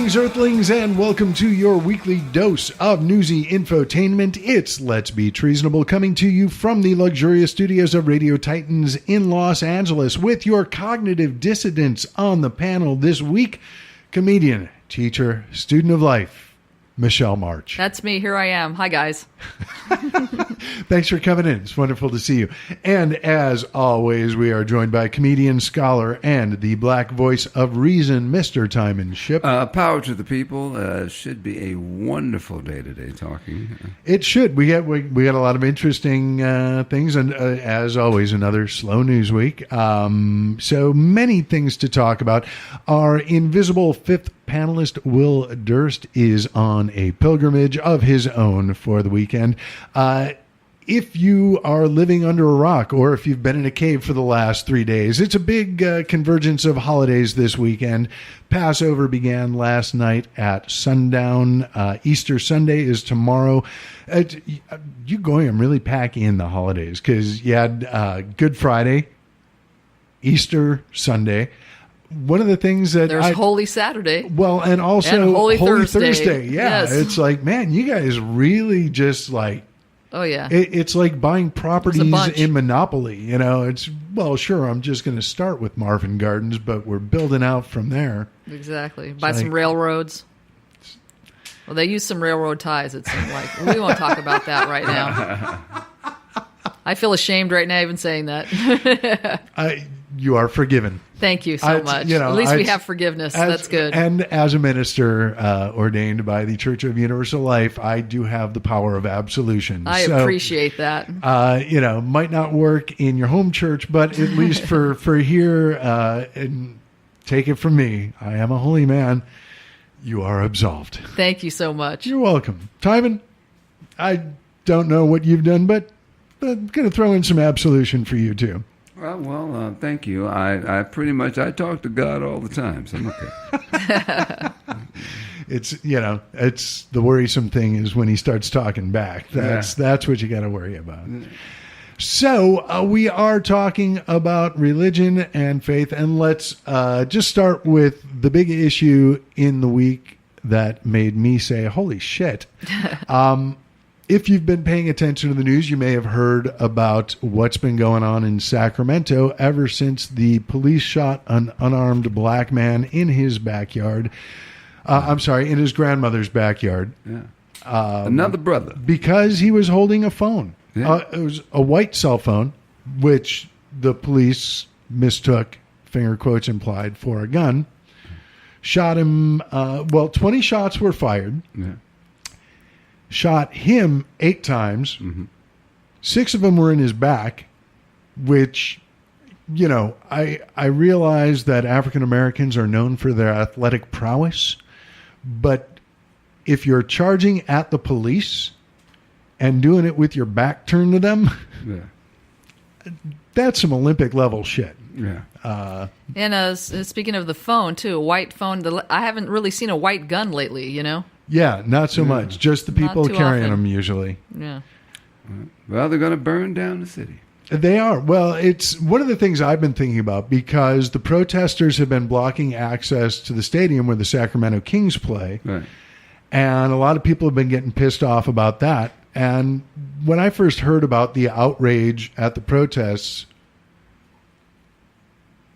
Greetings, Earthlings, and welcome to your weekly dose of newsy infotainment. It's Let's Be Treasonable, coming to you from the luxurious studios of Radio Titans in Los Angeles with your cognitive dissidents on the panel this week. Comedian, teacher, student of life, Michelle March. That's me. Here I am. Hi, guys. Thanks for coming in. It's wonderful to see you. And as always, we are joined by comedian, scholar, and the black voice of reason, Mr. Tymon, Shipp. Power to the people. Should be a wonderful day today talking. It should. We got a lot of interesting things, and as always, another slow news week. So many things to talk about. Our invisible fifth panelist, Will Durst, is on a pilgrimage of his own for the weekend. If you are living under a rock or if you've been in a cave for the last 3 days, it's a big convergence of holidays this weekend. Passover began last night at sundown. Easter Sunday is tomorrow. You going and really pack in the holidays because you had Good Friday, Easter Sunday. One of the things that there's Holy Saturday. Well, and also and Holy Thursday. Yeah. Yes. It's like, man, you guys really just like, oh yeah. It's like buying properties in Monopoly. You know, it's, well, sure, I'm just going to start with Marvin Gardens, but we're building out from there. Exactly. Buy some railroads. Well, they use some railroad ties, it seemed like. We won't talk about that right now. I feel ashamed right now even saying that. You are forgiven. Thank you so much. You know, at least we have forgiveness. That's good. And as a minister ordained by the Church of Universal Life, I do have the power of absolution. I appreciate that. Might not work in your home church, but at least for here, and take it from me, I am a holy man. You are absolved. Thank you so much. You're welcome. Tymon, I don't know what you've done, but I'm going to throw in some absolution for you, too. Well, thank you. I pretty much, I talk to God all the time, so I'm okay. It's the worrisome thing is when he starts talking back. That's what you got to worry about. So we are talking about religion and faith, and let's just start with the big issue in the week that made me say, holy shit. If you've been paying attention to the news, you may have heard about what's been going on in Sacramento ever since the police shot an unarmed black man in his backyard. In his grandmother's backyard. Yeah. Another brother. Because he was holding a phone. Yeah. It was a white cell phone, which the police mistook, finger quotes implied, for a gun. Shot him, 20 shots were fired. Yeah. Shot him 8 times. Mm-hmm. 6 of them were in his back, which, I realize that African Americans are known for their athletic prowess, but if you're charging at the police and doing it with your back turned to them, that's some Olympic level shit. Yeah. And speaking of the phone, too, a white phone, I haven't really seen a white gun lately, Yeah, not so much. Just the people carrying them usually. Yeah. Well, they're going to burn down the city. They are. Well, it's one of the things I've been thinking about because the protesters have been blocking access to the stadium where the Sacramento Kings play. Right. And a lot of people have been getting pissed off about that. And when I first heard about the outrage at the protests,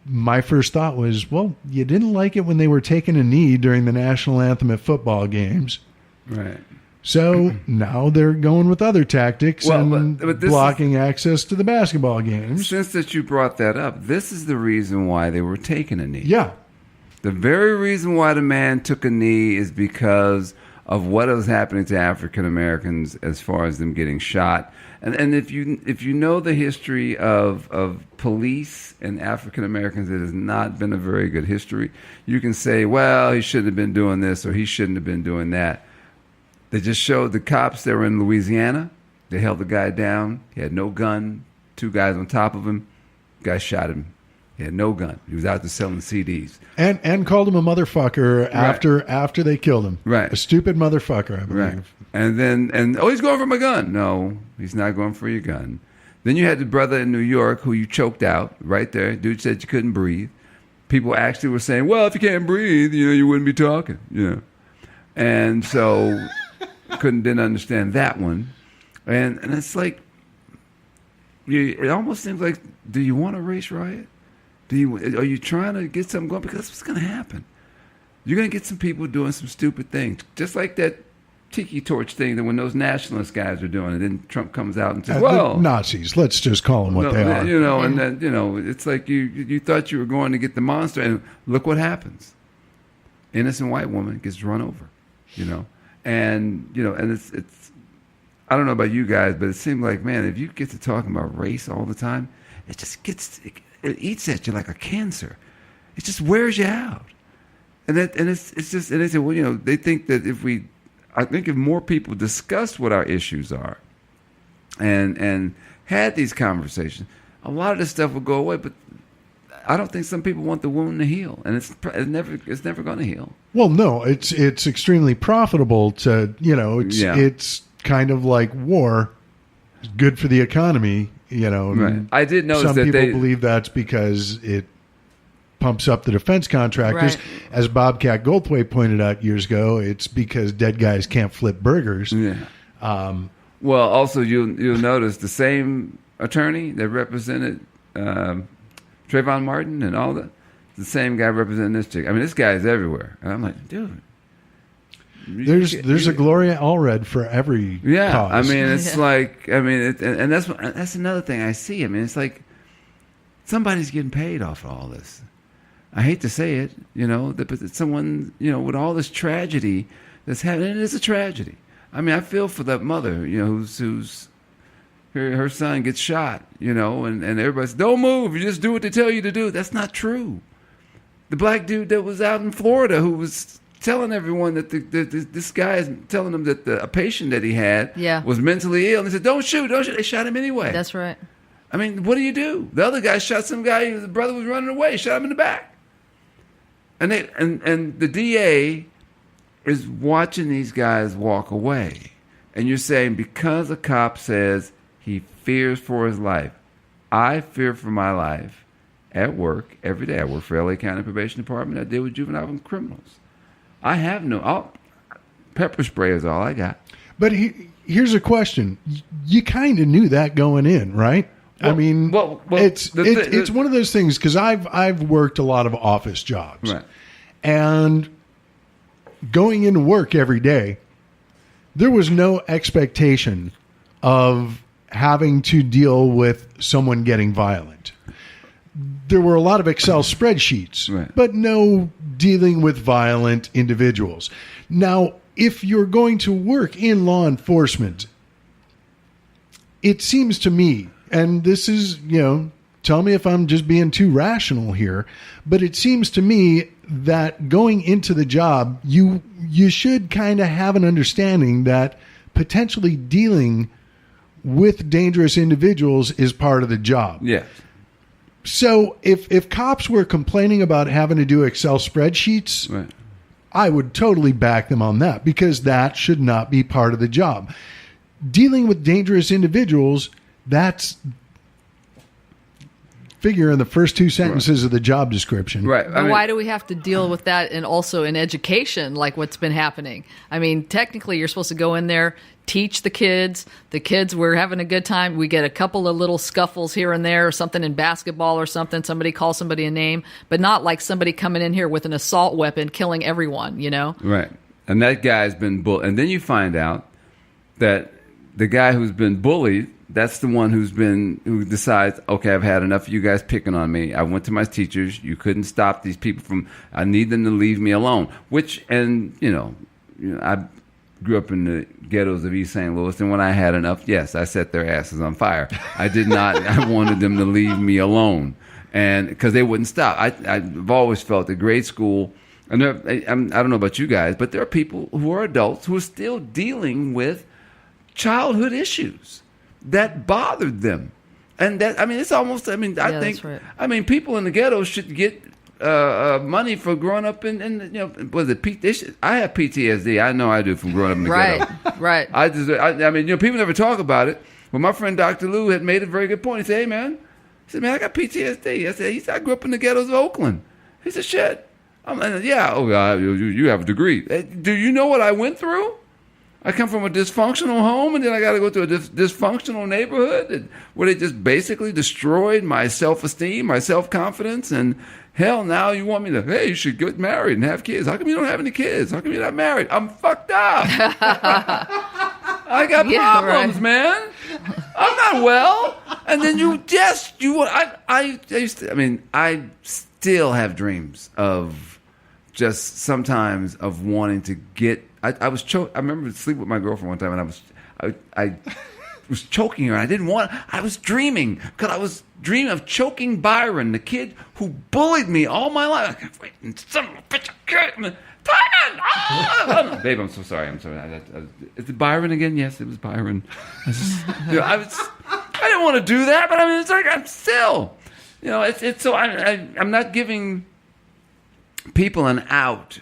my first thought was, well, you didn't like it when they were taking a knee during the national anthem at football games. Right. So now they're going with other tactics but blocking access to the basketball games. Since that you brought that up, this is the reason why they were taking a knee. Yeah. The very reason why the man took a knee is because of what was happening to African Americans as far as them getting shot. And if you know the history of police and African Americans, it has not been a very good history. You can say, well, he shouldn't have been doing this or he shouldn't have been doing that. They just showed the cops that were in Louisiana. They held the guy down. He had no gun. 2 guys on top of him. Guy shot him. He had no gun. He was out there selling CDs. And called him a motherfucker after they killed him. Right. A stupid motherfucker, I believe. Right. And he's going for my gun. No, he's not going for your gun. Then you had the brother in New York who you choked out right there. Dude said you couldn't breathe. people actually were saying, well, if you can't breathe, you wouldn't be talking, And so didn't understand that one. And it's like, it almost seems like, do you want a race riot? Are you trying to get something going? Because that's what's going to happen. You're going to get some people doing some stupid things, just like that tiki torch thing that when those nationalist guys are doing, and then Trump comes out and says, well, the Nazis, let's just call them what they are. And then, it's like you thought you were going to get the monster, and look what happens. Innocent white woman gets run over, and it's I don't know about you guys, but it seemed like, man, if you get to talking about race all the time, it just it eats at you like a cancer. It just wears you out. And it's just, and they say, well, they think that I think if more people discussed what our issues are and had these conversations, a lot of this stuff would go away. But I don't think some people want the wound to heal, and it's never going to heal. Well, no, it's extremely profitable to, it's kind of like war. It's good for the economy, Right. I did notice some that people believe that's because it pumps up the defense contractors. Right. As Bobcat Goldthwait pointed out years ago, it's because dead guys can't flip burgers. Yeah. Well, also you'll notice the same attorney that represented Trayvon Martin and all that, the same guy representing this chick. I mean, this guy is everywhere, and I'm like, dude. There's a Gloria Allred for every cause. I mean, it's like, and that's another thing I see. I mean, it's like somebody's getting paid off of all this. I hate to say it, but someone, with all this tragedy that's happening, it is a tragedy. I mean, I feel for that mother, who's her son gets shot, and everybody says, don't move, you just do what they tell you to do. That's not true. The black dude that was out in Florida who was telling everyone that this guy is telling them that a patient that he had was mentally ill, and they said, don't shoot. They shot him anyway. That's right. I mean, what do you do? The other guy shot some guy, the brother was running away, shot him in the back. And the DA is watching these guys walk away. And you're saying, because a cop says he fears for his life, I fear for my life at work every day. I work for LA County Probation Department. I deal with juvenile criminals. I have pepper spray is all I got. But here's a question. You kind of knew that going in, right? Well, I mean, it's one of those things, because I've worked a lot of office jobs, right? And going into work every day, there was no expectation of having to deal with someone getting violent. There were a lot of Excel spreadsheets, right, but no dealing with violent individuals. Now, if you're going to work in law enforcement, it seems to me, and this is, tell me if I'm just being too rational here, but it seems to me that going into the job, you should kind of have an understanding that potentially dealing with dangerous individuals is part of the job. Yes. So if cops were complaining about having to do Excel spreadsheets, right, I would totally back them on that, because that should not be part of the job. Dealing with dangerous individuals, that's figure in the first two sentences of the job description. Right. But why do we have to deal with that, and also in education, like what's been happening? I mean, technically, you're supposed to go in there, teach the kids. The kids were having a good time. We get a couple of little scuffles here and there, or something in basketball or something. Somebody calls somebody a name, but not like somebody coming in here with an assault weapon, killing everyone, Right. And that guy's been bullied. And then you find out that the guy who's been bullied, that's the one who decides, okay, I've had enough of you guys picking on me. I went to my teachers. You couldn't stop these people I need them to leave me alone. I grew up in the ghettos of East St. Louis, and when I had enough, yes, I set their asses on fire. I did not. I wanted them to leave me alone, and because they wouldn't stop. I've always felt that grade school, and I don't know about you guys, but there are people who are adults who are still dealing with childhood issues that bothered them. And it's almost, I think, that's right. People in the ghetto should get money for growing up in was it I have PTSD. I know I do, from growing up in the ghetto. Right. People never talk about it. But my friend Dr. Lou had made a very good point. He said, hey, man, I got PTSD. I said, I grew up in the ghettos of Oakland. He said, shit. I'm like, yeah, you have a degree. Do you know what I went through? I come from a dysfunctional home, and then I got to go to a dysfunctional neighborhood where they just basically destroyed my self-esteem, my self-confidence, and hell, now you want me to, hey, you should get married and have kids. How come you don't have any kids? How come you're not married? I'm fucked up. I got problems, right, man. I'm not well. And then I still have dreams of just sometimes of wanting to get. I was choked. I remember sleeping with my girlfriend one time, and I was choking her. I didn't want. I was dreaming because I was dreaming of choking Byron, the kid who bullied me all my life. Son of a bitch, Tymon! Oh! Babe, I'm so sorry. I'm sorry. Is it Byron again? Yes, it was Byron. I didn't want to do that, but I mean, it's like I'm still. It's so I'm not giving people an out.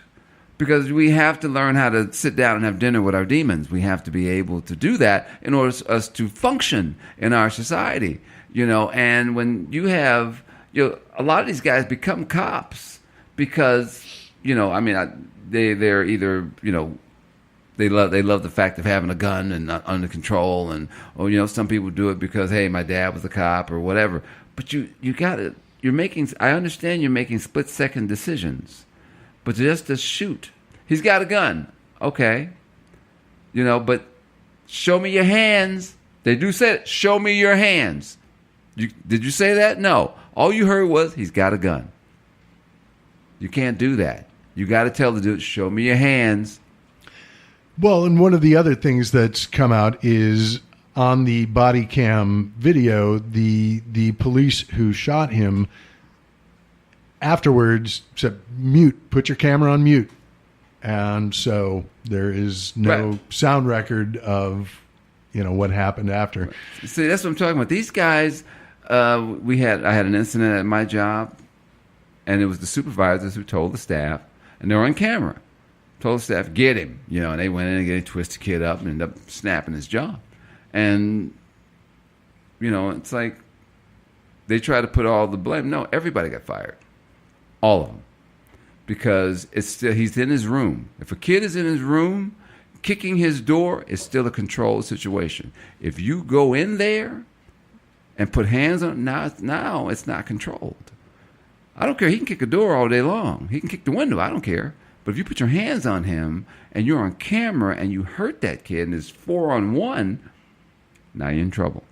Because we have to learn how to sit down and have dinner with our demons. We have to be able to do that in order for us to function in our society. And when you have, a lot of these guys become cops because, they're either, they love the fact of having a gun and not under control, or some people do it because, hey, my dad was a cop or whatever. But I understand you're making split-second decisions. But just to shoot. He's got a gun. Okay. But show me your hands. They do say it. Show me your hands. Did you say that? No. All you heard was, he's got a gun. You can't do that. You got to tell the dude, show me your hands. Well, and one of the other things that's come out is on the body cam video, the police who shot him afterwards said, mute, put your camera on mute. And so there is no sound record of, what happened after. See, that's what I'm talking about. These guys, I had an incident at my job, and it was the supervisors who told the staff, and they were on camera, told the staff, get him, and they went in and twisted the kid up and ended up snapping his jaw. And, it's like they try to put all the blame. No, everybody got fired. All of them. Because he's in his room. If a kid is in his room, kicking his door is still a controlled situation. If you go in there and put hands on it, now it's not controlled. I don't care. He can kick a door all day long. He can kick the window. I don't care. But if you put your hands on him and you're on camera and you hurt that kid and it's 4-on-1, now you're in trouble.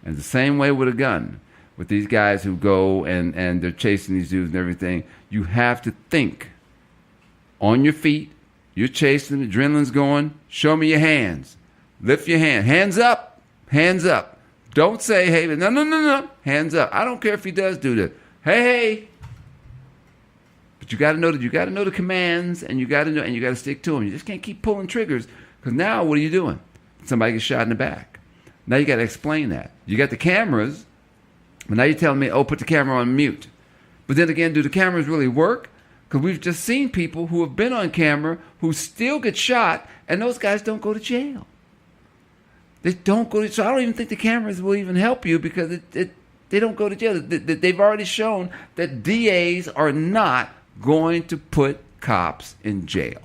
And the same way with a gun. With these guys who go and they're chasing these dudes and everything, you have to think on your feet. You're chasing them, adrenaline's going. Show me your hands. Lift your hand. Hands up. Hands up. Don't say, hey, no. Hands up. I don't care if he does do that. Hey. But you got to know that you got to know the commands, and you got to know, and you got to stick to them. You just can't keep pulling triggers, because now what are you doing? Somebody gets shot in the back. Now you got to explain that. You got the cameras. But now you're telling me, put the camera on mute. But then again, do the cameras really work? Because we've just seen people who have been on camera who still get shot, and those guys don't go to jail. They don't go to jail. So I don't even think the cameras will even help you because they don't go to jail. They've already shown that DAs are not going to put cops in jail.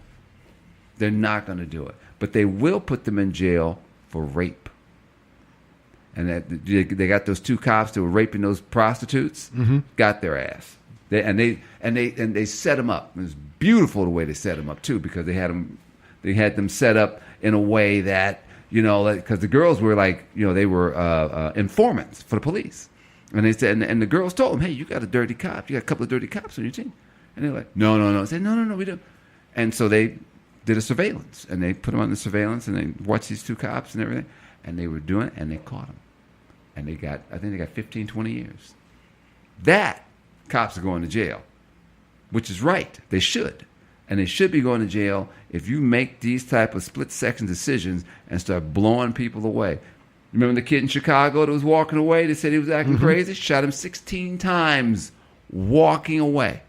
They're not going to do it. But they will put them in jail for rape. And they got those two cops that were raping those prostitutes. Mm-hmm. Got their ass. They set them up. It was beautiful the way they set them up too, because they had them set up in a way that because the girls were they were informants for the police, and they said and the girls told them, hey, you got a dirty cop. You got a couple of dirty cops on your team, and they're like, no. I said, no, we don't. And so they did a surveillance, and they put them on the surveillance, and they watched these two cops and everything. And they were doing it, and they caught them. And I think they got 15, 20 years. That, cops are going to jail, which is right. They should. And they should be going to jail if you make these type of split-second decisions and start blowing people away. Remember the kid in Chicago that was walking away? They said he was acting crazy? Shot him 16 times walking away.